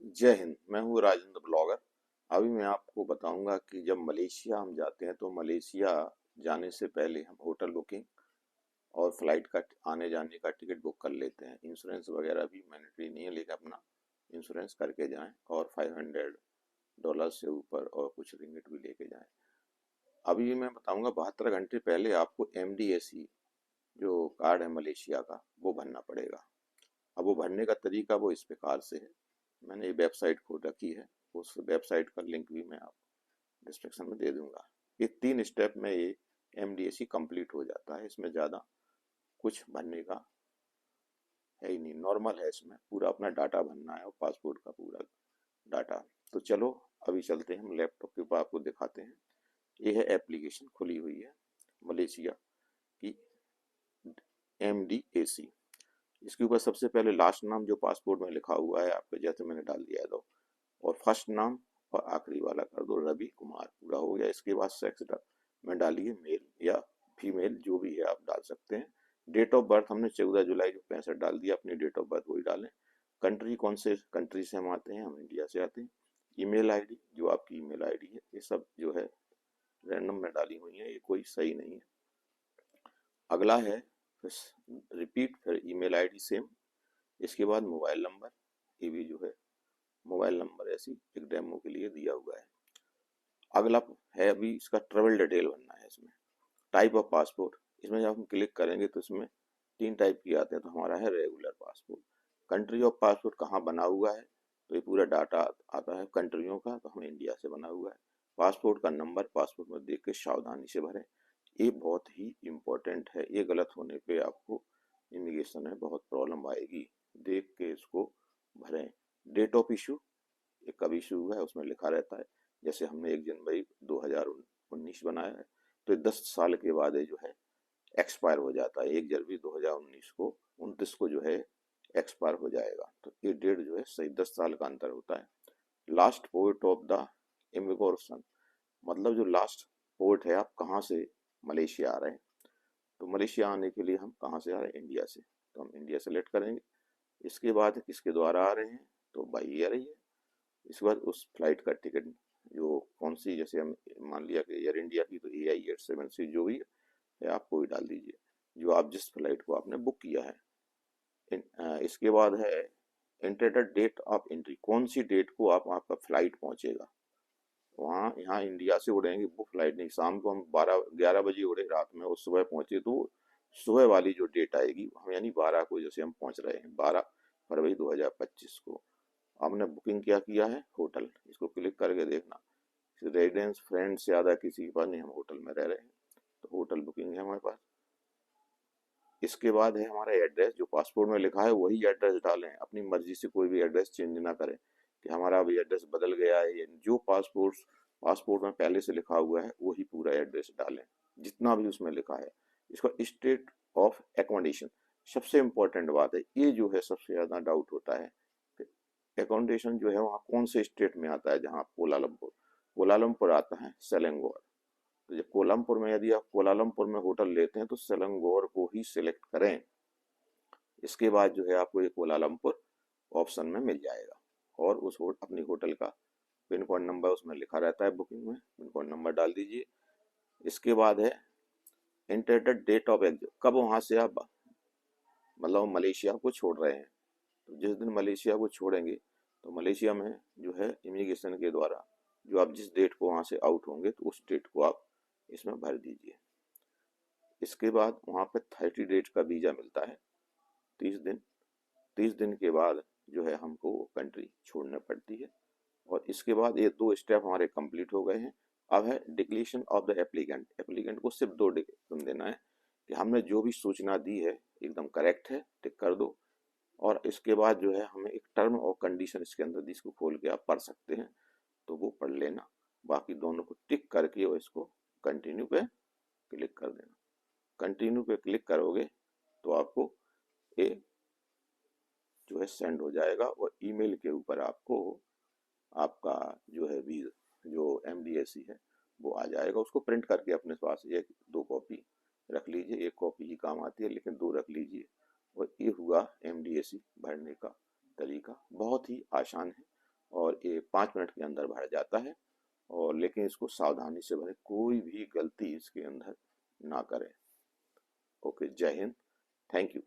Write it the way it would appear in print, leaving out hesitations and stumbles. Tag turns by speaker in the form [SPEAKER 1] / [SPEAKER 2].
[SPEAKER 1] जय हिंद। मैं हूँ राजेंद्र ब्लॉगर। अभी मैं आपको बताऊंगा कि जब मलेशिया हम जाते हैं तो मलेशिया जाने से पहले हम होटल बुकिंग और फ्लाइट का आने जाने का टिकट बुक कर लेते हैं। इंश्योरेंस वगैरह भी मैंडेटरी नहीं है, लेकिन अपना इंश्योरेंस करके जाएं और $500 से ऊपर और कुछ रिंगिट भी लेके जाएं। अभी मैं बताऊंगा 72 घंटे पहले आपको MDAC जो कार्ड है मलेशिया का वो भरना पड़ेगा। अब वो भरने का तरीका वो इस प्रकार से है। मैंने एक वेबसाइट खोल रखी है, उस वेबसाइट का लिंक भी मैं आप डिस्क्रिप्शन में दे दूंगा। ये 3 स्टेप में ये MDAC कंप्लीट हो जाता है। इसमें ज़्यादा कुछ भरने का है ही नहीं, नॉर्मल है। इसमें पूरा अपना डाटा भरना है और पासपोर्ट का पूरा डाटा। तो चलो अभी चलते हैं, हम लैपटॉप के ऊपर आपको दिखाते हैं। ये है एप्लीकेशन खुली हुई है मलेशिया की, MDAC। इसके ऊपर सबसे पहले लास्ट नाम जो पासपोर्ट में लिखा हुआ है आपके, जैसे मैंने डाल दिया है तो, और फर्स्ट नाम और आखिरी वाला कर दो रवि कुमार, पूरा हो गया। इसके बाद सेक्स में डालिए मेल या फीमेल, जो भी है आप डाल सकते हैं। डेट ऑफ बर्थ हमने 14 जुलाई जो 65 डाल दिया, अपनी डेट ऑफ बर्थ वही डालें। कंट्री कौन से कंट्री से हम आते हैं, हम इंडिया से आते हैं। ईमेल आईडी जो आपकी ईमेल आईडी है, ये सब जो है रैंडम में डाली हुई है, ये कोई सही नहीं है। अगला है रिपीट, फिर ईमेल आईडी सेम। इसके बाद मोबाइल नंबर, ये भी जो है मोबाइल नंबर ऐसी एक डेमो के लिए दिया हुआ है। अगला है अभी इसका ट्रेवल डिटेल बनना है। इसमें टाइप ऑफ पासपोर्ट, इसमें जब हम क्लिक करेंगे तो इसमें 3 टाइप के आते हैं। तो हमारा है regular passport. Country of passport कहाँ बना हुआ है, तो ये पूरा डाटा आता है कंट्रियों का, तो हमें इंडिया से बना हुआ है। पासपोर्ट का नंबर पासपोर्ट में देख के सावधानी से भरें, ये बहुत ही इम्पोर्टेंट है। ये गलत होने पे आपको इमिग्रेशन में बहुत प्रॉब्लम आएगी, देख के इसको भरें। डेट ऑफ इशू, ये कब इशू हुआ है उसमें लिखा रहता है। जैसे हमने 1 जनवरी 2019 बनाया है, तो 10 साल के बाद ये जो है एक्सपायर हो जाता है। 1 जनवरी 2019 को, 29 को जो है एक्सपायर हो जाएगा। तो ये डेट जो है सही 10 साल का अंतर होता है। Last port of the immigration, मतलब जो लास्ट पोर्ट है, आप कहाँ से मलेशिया आ रहे हैं। तो मलेशिया आने के लिए हम कहाँ से आ रहे हैं, इंडिया से, तो हम इंडिया सेलेक्ट करेंगे। इसके बाद किसके द्वारा आ रहे हैं, तो बाई एयर ही है। इसके बाद उस फ्लाइट का टिकट जो कौन सी, जैसे हम मान लिया कि एयर इंडिया की, तो AI 876 जो भी है आप कोई डाल दीजिए, जो आप जिस फ्लाइट को आपने बुक किया है। इसके बाद है इंटेंडेड डेट ऑफ एंट्री, कौन सी डेट को आप आपका फ्लाइट पहुंचेगा। वहाँ यहाँ इंडिया से उड़ेंगे वो फ्लाइट नहीं, शाम को हम 12-11 बजे उड़े रात में और सुबह पहुंचे, तो सुबह वाली जो डेट आएगी हम, यानी 12 को जैसे हम पहुंच रहे हैं 12 फरवरी 2025 को। आपने बुकिंग क्या किया है, होटल, इसको क्लिक करके देखना। रेजिडेंस फ्रेंड से ज़्यादा किसी के पास नहीं, हम होटल में रह रहे हैं, तो होटल बुकिंग है हमारे पास। इसके बाद है हमारा एड्रेस, जो पासपोर्ट में लिखा है वही एड्रेस डालें, अपनी मर्जी से कोई भी एड्रेस चेंज ना करें कि हमारा अभी एड्रेस बदल गया है। ये जो पासपोर्ट में पहले से लिखा हुआ है वही पूरा एड्रेस डालें, जितना भी उसमें लिखा है। इसका स्टेट ऑफ एकोमोडेशन सबसे इम्पोर्टेंट बात है, ये जो है सबसे ज़्यादा डाउट होता है। एकोमोडेशन जो है वहाँ कौन से स्टेट में आता है, जहाँ कोलालमपुर आता है, सेलेंगोर। तो जब कोलमपुर में, यदि आप कोलालमपुर में होटल लेते हैं तो सेलंगोर को ही सिलेक्ट करें। इसके बाद जो है आपको ये कोलालमपुर ऑप्शन में मिल जाएगा, और उस अपनी होटल का पिन कोड नंबर उसमें लिखा रहता है बुकिंग में, पिन कोड नंबर डाल दीजिए। इसके बाद है इंटरडेट डेट ऑफ एग्जिट, कब वहाँ से आप मतलब मलेशिया को छोड़ रहे हैं। तो जिस दिन मलेशिया को छोड़ेंगे, तो मलेशिया में जो है इमिग्रेशन के द्वारा जो आप जिस डेट को वहाँ से आउट होंगे, तो उस डेट को आप इसमें भर दीजिए। इसके बाद वहाँ पे 30 डेज का वीज़ा मिलता है, 30 दिन। 30 दिन के बाद जो है हमको वो कंट्री छोड़नी पड़ती है। और इसके बाद ये 2 स्टेप हमारे कंप्लीट हो गए हैं। अब है declaration of the applicant. Applicant को सिर्फ 2 डिक्लेरेशन देना है कि हमने जो भी सूचना दी है एकदम करेक्ट है, टिक कर दो। और इसके बाद जो है हमें एक टर्म और कंडीशन इसके अंदर, जिसको खोल के आप पढ़ सकते हैं, तो वो पढ़ लेना। बाकी दोनों को टिक करके और इसको कंटिन्यू पे क्लिक कर देना। कंटिन्यू पे क्लिक करोगे तो आपको ये जो है सेंड हो जाएगा, और ईमेल के ऊपर आपको आपका जो है वीज जो MDAC है वो आ जाएगा। उसको प्रिंट करके अपने पास 1-2 कॉपी रख लीजिए, 1 कॉपी ही काम आती है लेकिन 2 रख लीजिए। और ये हुआ MDAC भरने का तरीका, बहुत ही आसान है। और ये 5 मिनट के अंदर भर जाता है। और लेकिन इसको सावधानी से भरें, कोई भी गलती इसके अंदर ना करें। ओके, जय हिंद, थैंक यू।